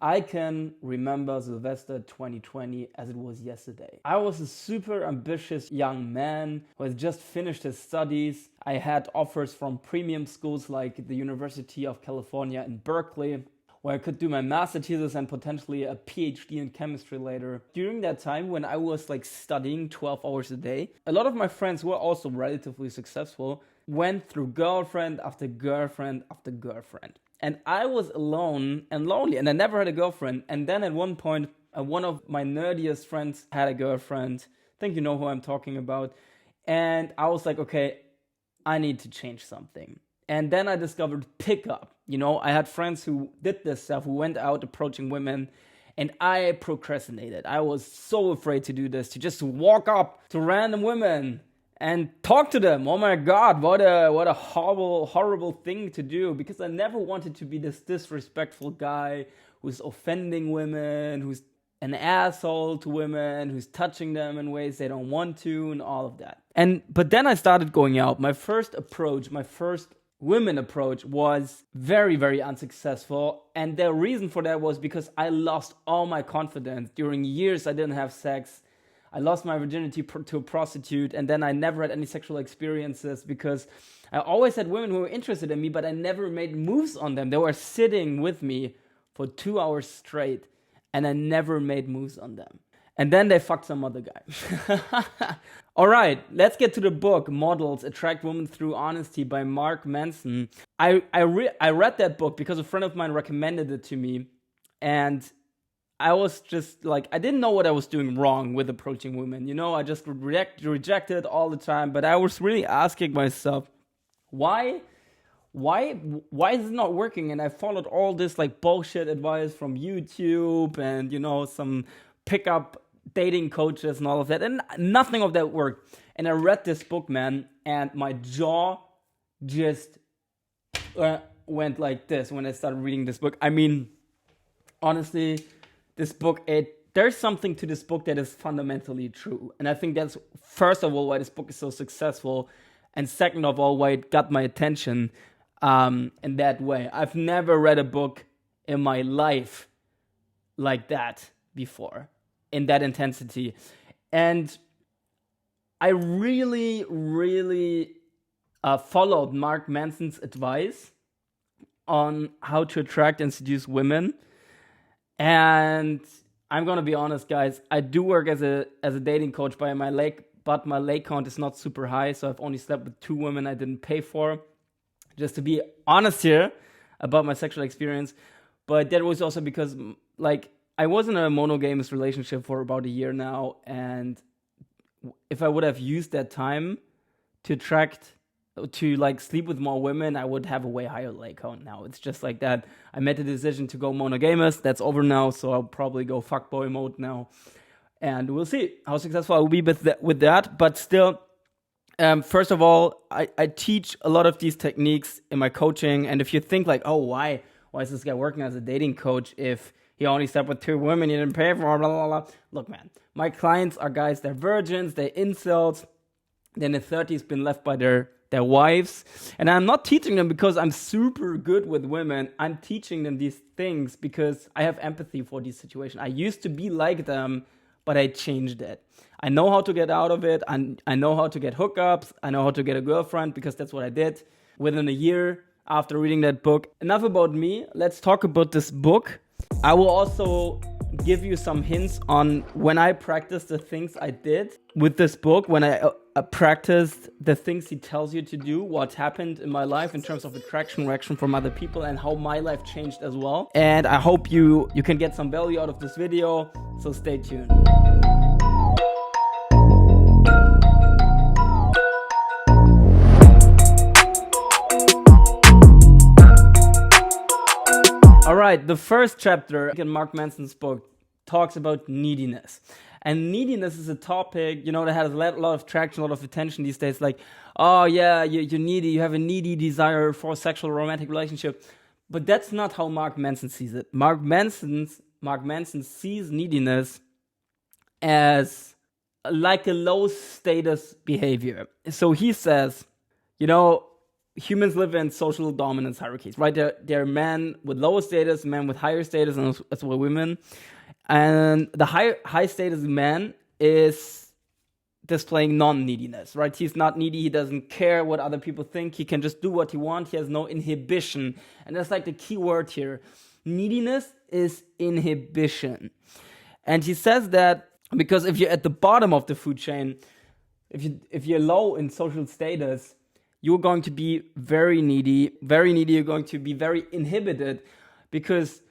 I can remember Sylvester 2020 as it was yesterday. I was a super ambitious young man who had just finished his studies. I had offers from premium schools like the University of California in Berkeley, where I could do my master thesis and potentially a PhD in chemistry later. During that time when I was studying 12 hours a day, a lot of my friends who were also relatively successful went through girlfriend after girlfriend after girlfriend. And I was alone and lonely, and I never had a girlfriend. And then at one point, one of my nerdiest friends had a girlfriend. I think you know who I'm talking about. And I was like, okay, I need to change something. And then I discovered pickup. I had friends who did this stuff, who went out approaching women, and I procrastinated. I was so afraid to do this, to just walk up to random women and talk to them. Oh my God, what a horrible thing to do, because I never wanted to be this disrespectful guy who's offending women, who's an asshole to women, who's touching them in ways they don't want to, and all of that. But then I started going out. My first women approach was very, very unsuccessful. And the reason for that was because I lost all my confidence. During years, I didn't have sex. I lost my virginity to a prostitute, and then I never had any sexual experiences because I always had women who were interested in me, but I never made moves on them. They were sitting with me for 2 hours straight, and I never made moves on them. And then they fucked some other guy. All right, let's get to the book, Models Attract Women Through Honesty by Mark Manson. I read that book because a friend of mine recommended it to me, and I was just I didn't know what I was doing wrong with approaching women. I just rejected all the time. But I was really asking myself, why is it not working? And I followed all this bullshit advice from YouTube and, some pickup dating coaches and all of that. And nothing of that worked. And I read this book, man, and my jaw just went like this when I started reading this book. I mean, honestly, this book, there's something to this book that is fundamentally true. And I think that's, first of all, why this book is so successful. And second of all, why it got my attention in that way. I've never read a book in my life like that before, in that intensity. And I really, really followed Mark Manson's advice on how to attract and seduce women. And I'm gonna be honest, guys. I do work as a dating coach, but my lake count is not super high. So I've only slept with 2 women I didn't pay for. Just to be honest here about my sexual experience. But that was also because I was in a monogamous relationship for about a year now, and if I would have used that time to sleep with more women, I would have a way higher lake count now. It's just like that. I made the decision to go monogamous. That's over now, so I'll probably go fuckboy mode now. And we'll see how successful I will be with that. But still, first of all, I teach a lot of these techniques in my coaching. And if you think oh, why is this guy working as a dating coach if he only slept with 2 women he didn't pay for, blah, blah, blah. Look, man, my clients are guys, they're virgins, they're incels, they're in their 30s, been left by their wives. And I'm not teaching them because I'm super good with women. I'm teaching them these things because I have empathy for these situations. I used to be like them, but I changed it. I know how to get out of it. I know how to get hookups. I know how to get a girlfriend because that's what I did within a year after reading that book. Enough about me. Let's talk about this book. I will also give you some hints on when I practiced the things I did with this book, when I practiced the things he tells you to do, what happened in my life in terms of attraction, reaction from other people, and how my life changed as well. And I hope you can get some value out of this video, so stay tuned. All right, the first chapter in Mark Manson's book talks about neediness. And neediness is a topic, that has a lot of traction, a lot of attention these days. Oh yeah, you're needy, you have a needy desire for a sexual romantic relationship. But that's not how Mark Manson sees it. Mark Manson sees neediness as like a low status behavior. So he says, humans live in social dominance hierarchies, right? There are men with lower status, men with higher status, and as well women. And the high status man is displaying non-neediness, right? He's not needy. He doesn't care what other people think. He can just do what he wants. He has no inhibition. And that's like the key word here. Neediness is inhibition. And he says that because if you're at the bottom of the food chain, if you're low in social status, you're going to be very needy. Very needy. You're going to be very inhibited, because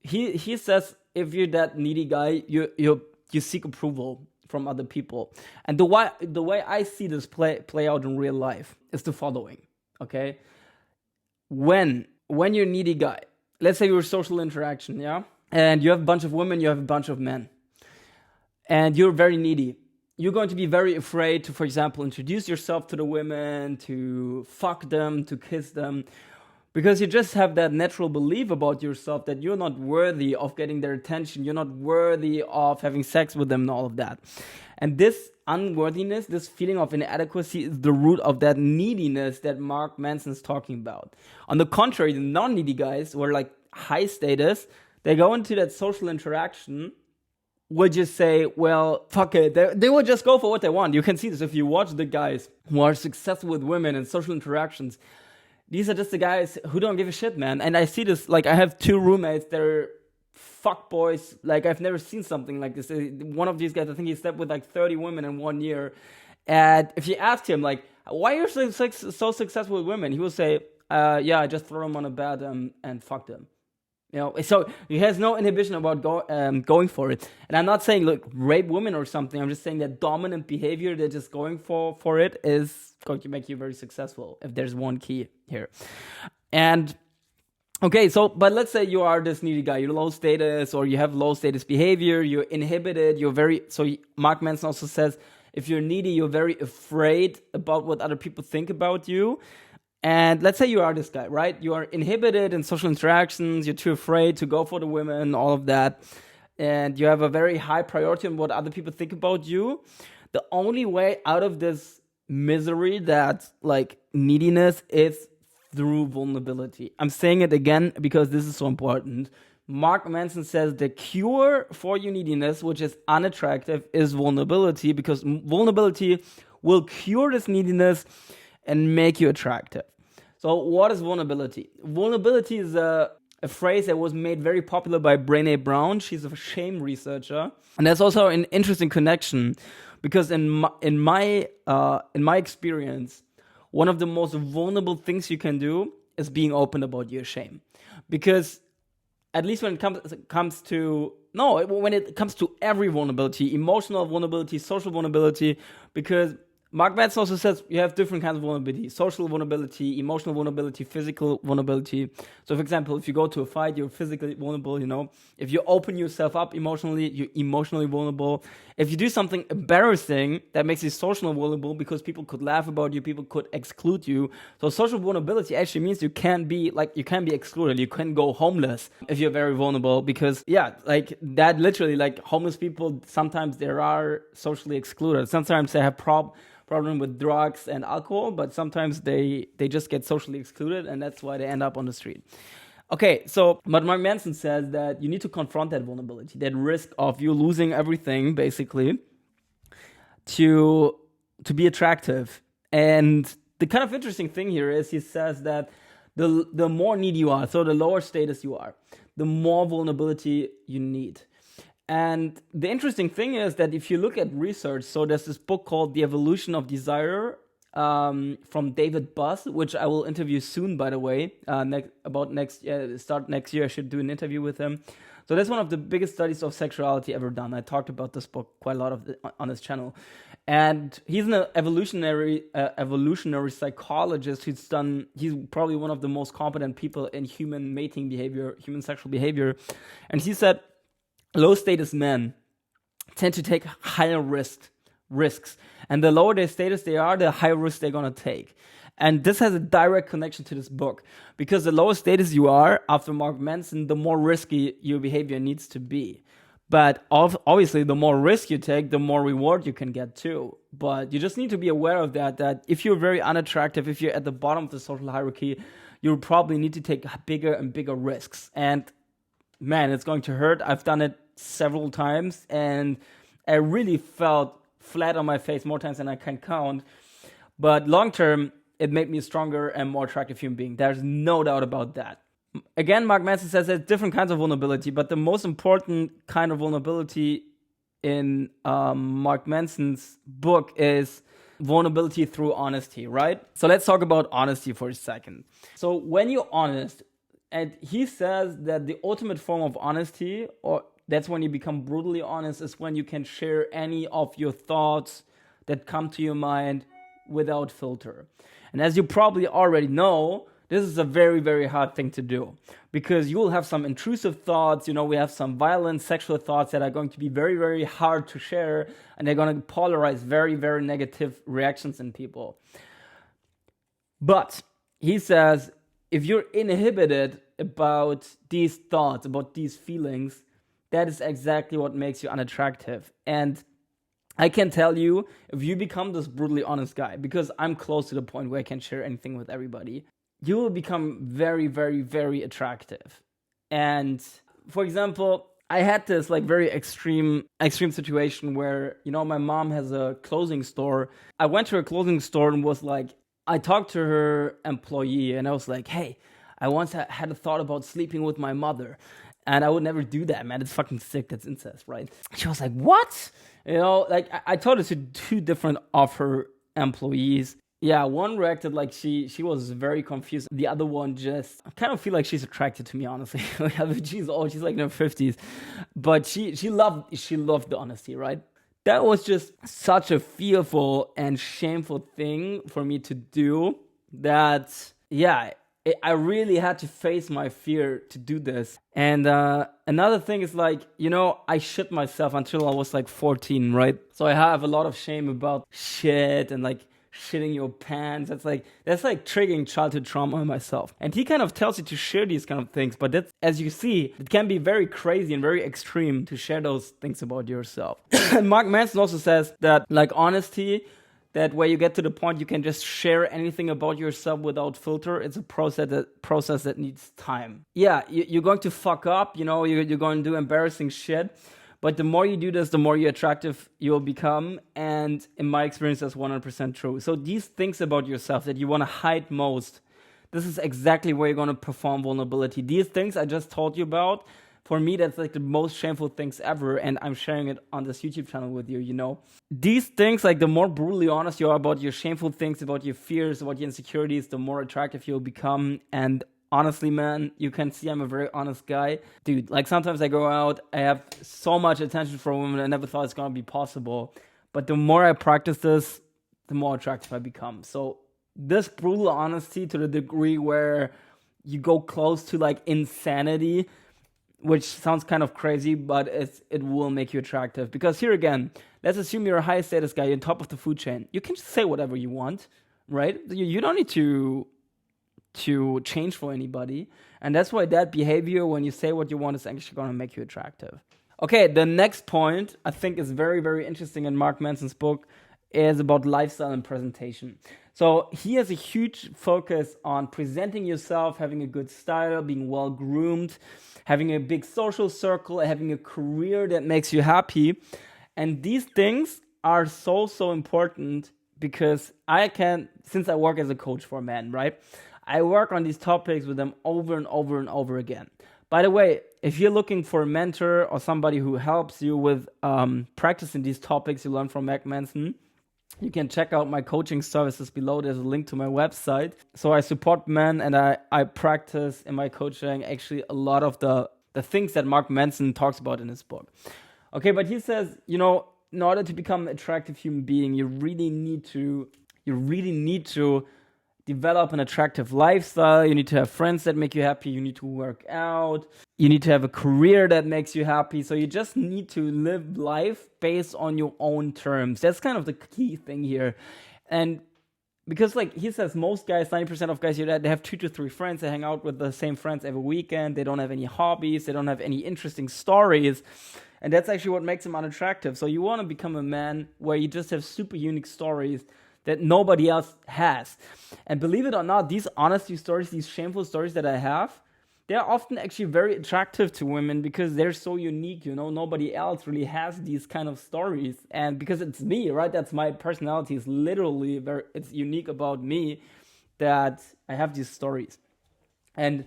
he says if you're that needy guy, you seek approval from other people. And the way I see this play out in real life is the following. Okay, when you're a needy guy, let's say you're a social interaction, yeah, and you have a bunch of women, you have a bunch of men, and you're very needy. You're going to be very afraid to, for example, introduce yourself to the women, to fuck them, to kiss them, because you just have that natural belief about yourself that you're not worthy of getting their attention, you're not worthy of having sex with them and all of that. And this unworthiness, this feeling of inadequacy is the root of that neediness that Mark Manson is talking about. On the contrary, the non-needy guys who are like high status, they go into that social interaction, would just say, well, fuck it. They will just go for what they want. You can see this if you watch the guys who are successful with women and social interactions. These are just the guys who don't give a shit, man. And I see this, like, I have 2 roommates. They're fuck boys. Like, I've never seen something like this. One of these guys, I think he slept with like 30 women in 1 year. And if you ask him, like, why are you so successful with women? He will say, yeah, I just throw them on a bed and fuck them. You know, so he has no inhibition about going for it. And I'm not saying, look, rape women or something. I'm just saying that dominant behavior, that just going for it, is going to make you very successful, if there's one key here. And okay, so, but let's say you are this needy guy, you're low status, or you have low status behavior, you're inhibited, Mark Manson also says, if you're needy, you're very afraid about what other people think about you. And let's say you are this guy, right? You are inhibited in social interactions. You're too afraid to go for the women, all of that. And you have a very high priority on what other people think about you. The only way out of this misery, that like neediness, is through vulnerability. I'm saying it again because this is so important. Mark Manson says the cure for your neediness, which is unattractive, is vulnerability, because vulnerability will cure this neediness and make you attractive. So what is vulnerability? Vulnerability is a phrase that was made very popular by Brené Brown. She's a shame researcher. And that's also an interesting connection, because in my experience, one of the most vulnerable things you can do is being open about your shame. Because at least when it comes to every vulnerability, emotional vulnerability, social vulnerability, because Mark Manson also says you have different kinds of vulnerability: social vulnerability, emotional vulnerability, physical vulnerability. So, for example, if you go to a fight, you're physically vulnerable, you know. If you open yourself up emotionally, you're emotionally vulnerable. If you do something embarrassing, that makes you socially vulnerable, because people could laugh about you, people could exclude you. So social vulnerability actually means you can be excluded. You can go homeless if you're very vulnerable, because like that literally, like homeless people, sometimes they are socially excluded. Sometimes they have problem with drugs and alcohol, but sometimes they just get socially excluded, and that's why they end up on the street. Okay, so but Mark Manson says that you need to confront that vulnerability, that risk of you losing everything, basically, to be attractive. And the kind of interesting thing here is he says that the more needy you are, so the lower status you are, the more vulnerability you need. And the interesting thing is that if you look at research, so there's this book called The Evolution of Desire from David Buss, which I will interview soon, by the way. Start next year, I should do an interview with him. So that's one of the biggest studies of sexuality ever done. I talked about this book quite a lot on his channel. And he's an evolutionary psychologist he's probably one of the most competent people in human mating behavior, human sexual behavior. And he said, low status men tend to take higher risks. And the lower their status they are, the higher risk they're going to take. And this has a direct connection to this book, because the lower status you are, after Mark Manson, the more risky your behavior needs to be. But obviously, the more risk you take, the more reward you can get too. But you just need to be aware of that if you're very unattractive, if you're at the bottom of the social hierarchy, you'll probably need to take bigger and bigger risks. And man, it's going to hurt. I've done it several times, and I really felt flat on my face more times than I can count. But long term, it made me a stronger and more attractive human being. There's no doubt about that. Again, Mark Manson says there's different kinds of vulnerability, but the most important kind of vulnerability in Mark Manson's book is vulnerability through honesty, right? So let's talk about honesty for a second. So when you're honest, and he says that the ultimate form of honesty, or that's when you become brutally honest, is when you can share any of your thoughts that come to your mind without filter. And as you probably already know, this is a very, very hard thing to do, because you will have some intrusive thoughts. We have some violent sexual thoughts that are going to be very, very hard to share, and they're going to polarize very, very negative reactions in people. But he says, if you're inhibited about these thoughts, about these feelings, that is exactly what makes you unattractive. And I can tell you, if you become this brutally honest guy, because I'm close to the point where I can share anything with everybody, you will become very, very, very attractive. And for example, I had this very extreme situation where, my mom has a clothing store. I went to her clothing store and was like, I talked to her employee and I was like, hey, I once had a thought about sleeping with my mother. And I would never do that, man. It's fucking sick. That's incest, right? She was like, what? I told it to two different of her employees. Yeah, one reacted like she was very confused. The other one just, I kind of feel like she's attracted to me, honestly. She's old. She's like in her 50s. But she loved the honesty, right? That was just such a fearful and shameful thing for me to do that, yeah, I really had to face my fear to do this. And another thing is I shit myself until I was 14, right? So I have a lot of shame about shit and shitting your pants. That's triggering childhood trauma in myself. And he kind of tells you to share these kind of things, but that's, as you see, it can be very crazy and very extreme to share those things about yourself. And Mark Manson also says that honesty, that where you get to the point you can just share anything about yourself without filter, it's a process that needs time. Yeah, you're going to fuck up, you're going to do embarrassing shit. But the more you do this, the more attractive you'll become. And in my experience, that's 100% true. So these things about yourself that you want to hide most, this is exactly where you're going to perform vulnerability. These things I just told you about, for me, that's the most shameful things ever. And I'm sharing it on this YouTube channel with you, These things, the more brutally honest you are about your shameful things, about your fears, about your insecurities, the more attractive you'll become. And honestly, man, you can see I'm a very honest guy. Dude, sometimes I go out, I have so much attention for women, I never thought it's going to be possible. But the more I practice this, the more attractive I become. So this brutal honesty to the degree where you go close to insanity, which sounds kind of crazy, but it will make you attractive. Because here again, let's assume you're a high status guy, you're on top of the food chain. You can just say whatever you want, right? You don't need to change for anybody. And that's why that behavior, when you say what you want, is actually going to make you attractive. Okay, the next point I think is very, very interesting in Mark Manson's book is about lifestyle and presentation. So he has a huge focus on presenting yourself, having a good style, being well groomed, having a big social circle, having a career that makes you happy. And these things are so, so important because since I work as a coach for men, right? I work on these topics with them over and over and over again. By the way, if you're looking for a mentor or somebody who helps you with practicing these topics you learn from Mark Manson, you can check out my coaching services below. There's a link to my website. So I support men and I practice in my coaching actually a lot of the things that Mark Manson talks about in his book. Okay, but he says, in order to become an attractive human being, you really need to develop an attractive lifestyle. You need to have friends that make you happy. You need to work out. You need to have a career that makes you happy. So you just need to live life based on your own terms. That's kind of the key thing here. And because he says most guys, 90% of guys, they have 2 to 3 friends. They hang out with the same friends every weekend. They don't have any hobbies. They don't have any interesting stories. And that's actually what makes him unattractive. So you want to become a man where you just have super unique stories that nobody else has. And believe it or not, these honesty stories, these shameful stories that I have, they're often actually very attractive to women because they're so unique, nobody else really has these kind of stories. And because it's me, right? That's my personality. It's literally it's unique about me that I have these stories. And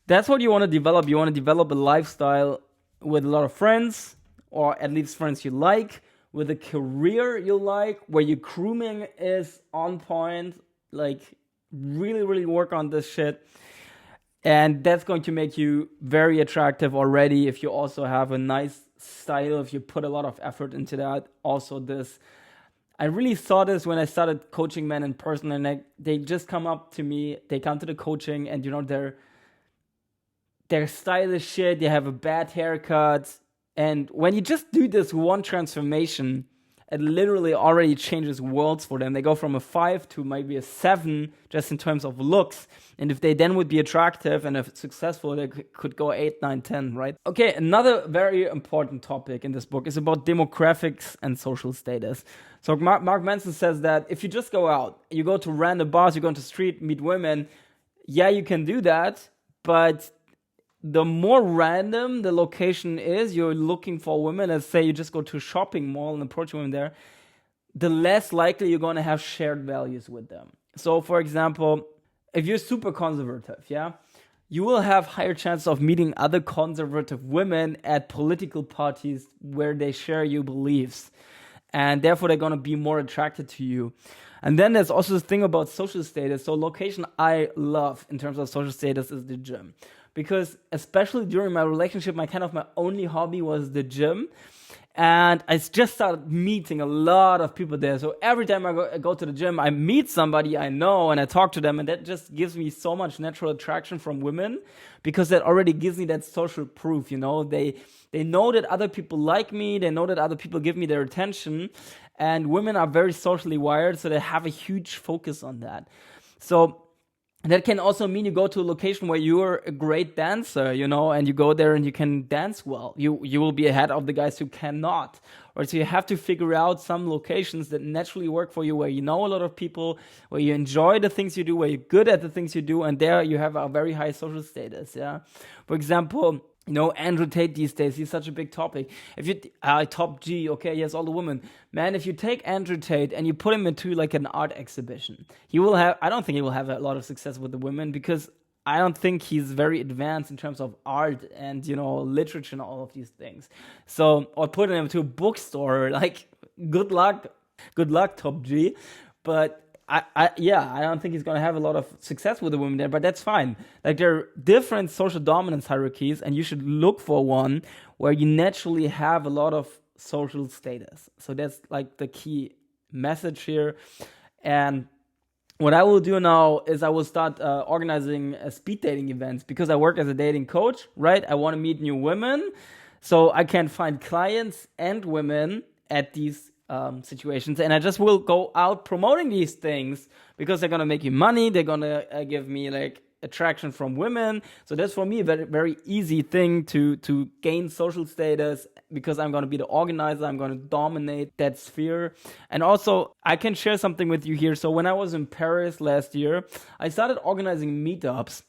that's what you want to develop. You want to develop a lifestyle with a lot of friends, or at least friends you like, with a career you like, where your grooming is on point, like really, really work on this shit. And that's going to make you very attractive already if you also have a nice style, if you put a lot of effort into that. Also I really saw this when I started coaching men in person, and they just come up to me, they come to the coaching, and their style is shit, they have a bad haircut. And when you just do this one transformation, it literally already changes worlds for them. They go from a 5 to maybe a 7 just in terms of looks. And if they then would be attractive and if successful, they could go 8, 9, 10, right? Okay, another very important topic in this book is about demographics and social status. So Mark Manson says that if you just go out, you go to random bars, you go into the street, meet women, yeah, you can do that, but the more random the location is, you're looking for women, let's say you just go to a shopping mall and approach women there, the less likely you're going to have shared values with them. So, for example, if you're super conservative, you will have higher chances of meeting other conservative women at political parties where they share your beliefs. And therefore, they're going to be more attracted to you. And then there's also this thing about social status. So location I love in terms of social status is the gym. Because especially during my relationship, my only hobby was the gym. And I just started meeting a lot of people there. So every time I go to the gym, I meet somebody I know and I talk to them. And that just gives me so much natural attraction from women, because that already gives me that social proof. They know that other people like me. They know that other people give me their attention. And women are very socially wired, so they have a huge focus on that. So that can also mean you go to a location where you're a great dancer, and you go there and you can dance well. You will be ahead of the guys who cannot. Or so you have to figure out some locations that naturally work for you, where you know a lot of people, where you enjoy the things you do, where you're good at the things you do, and there you have a very high social status. For example, Andrew Tate these days, he's such a big topic. If you, top G, okay, yes, all the women. Man, if you take Andrew Tate and you put him into like an art exhibition, I don't think he will have a lot of success with the women, because I don't think he's very advanced in terms of art and, literature and all of these things. So, or put him into a bookstore, like, good luck, top G. But I don't think he's going to have a lot of success with the women there, but that's fine. Like, there are different social dominance hierarchies, and you should look for one where you naturally have a lot of social status. So that's like the key message here. And what I will do now is I will start organizing speed dating events, because I work as a dating coach, right? I want to meet new women, so I can find clients and women at these situations, and I just will go out promoting these things, because they're gonna make you money. They're gonna give me like attraction from women. So that's for me a very, very easy thing to gain social status, because I'm gonna be the organizer. I'm gonna dominate that sphere. And also, I can share something with you here. So when I was in Paris last year, I started organizing meetups,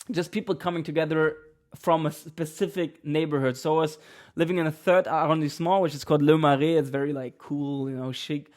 just people coming together from a specific neighborhood. So I was living in a third arrondissement, which is called Le Marais. It's very like cool, chic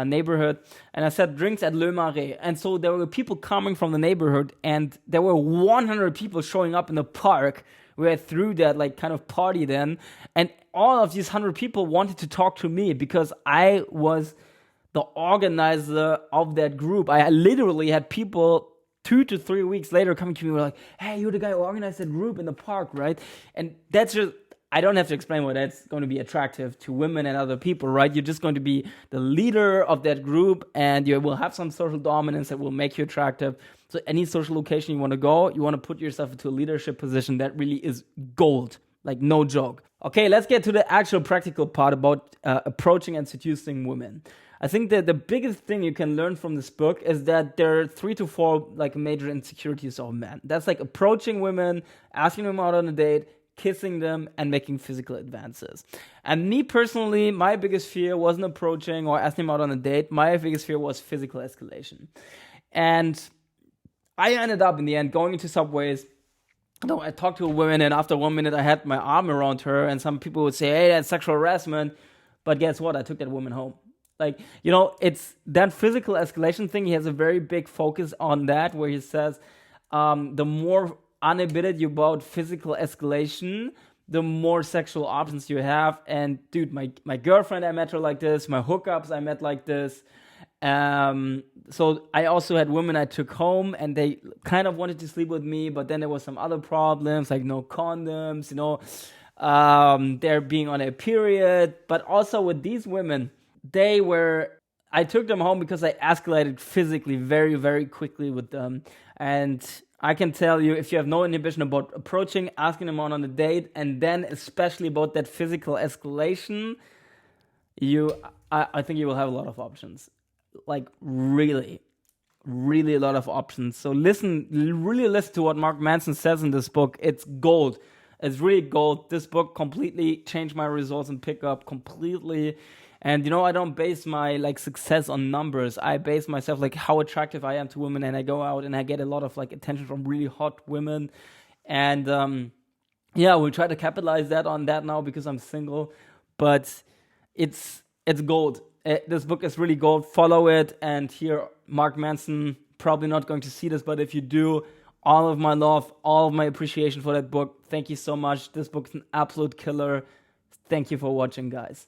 neighborhood. And I said drinks at Le Marais. And so there were people coming from the neighborhood, and there were 100 people showing up in the park where I threw that like kind of party then. And all of these 100 people wanted to talk to me, because I was the organizer of that group. I literally had people 2 to 3 weeks later coming to me, were like, hey, you're the guy who organized that group in the park, right? And that's just, I don't have to explain why that's going to be attractive to women and other people, right? You're just going to be the leader of that group, and you will have some social dominance that will make you attractive. So any social location you want to go, you want to put yourself into a leadership position, that really is gold, like no joke. Okay, let's get to the actual practical part about approaching and seducing women. I think that the biggest thing you can learn from this book is that there are 3 to 4 like major insecurities of men. That's like approaching women, asking them out on a date, kissing them, and making physical advances. And me personally, my biggest fear wasn't approaching or asking them out on a date. My biggest fear was physical escalation. And I ended up in the end going into subways. I talked to a woman, and after 1 minute I had my arm around her, and some people would say, hey, that's sexual harassment. But guess what? I took that woman home. It's that physical escalation thing. He has a very big focus on that, where he says, the more uninhibited you're about physical escalation, the more sexual options you have. And dude, my girlfriend, I met her like this. My hookups, I met like this. So I also had women I took home, and they kind of wanted to sleep with me, but then there was some other problems, like no condoms, they're being on a period. But also with these women, I took them home because I escalated physically very, very quickly with them. And I can tell you, if you have no inhibition about approaching, asking them on a date, and then especially about that physical escalation, I think you will have a lot of options. Like really, really a lot of options. So really listen to what Mark Manson says in this book. It's gold. It's really gold. This book completely changed my results and pickup completely. And I don't base my success on numbers. I base myself how attractive I am to women, and I go out and I get a lot of attention from really hot women. And we'll try to capitalize on that now because I'm single. But it's gold. This book is really gold. Follow it. And here, Mark Manson, probably not going to see this, but if you do, all of my love, all of my appreciation for that book. Thank you so much. This book's an absolute killer. Thank you for watching, guys.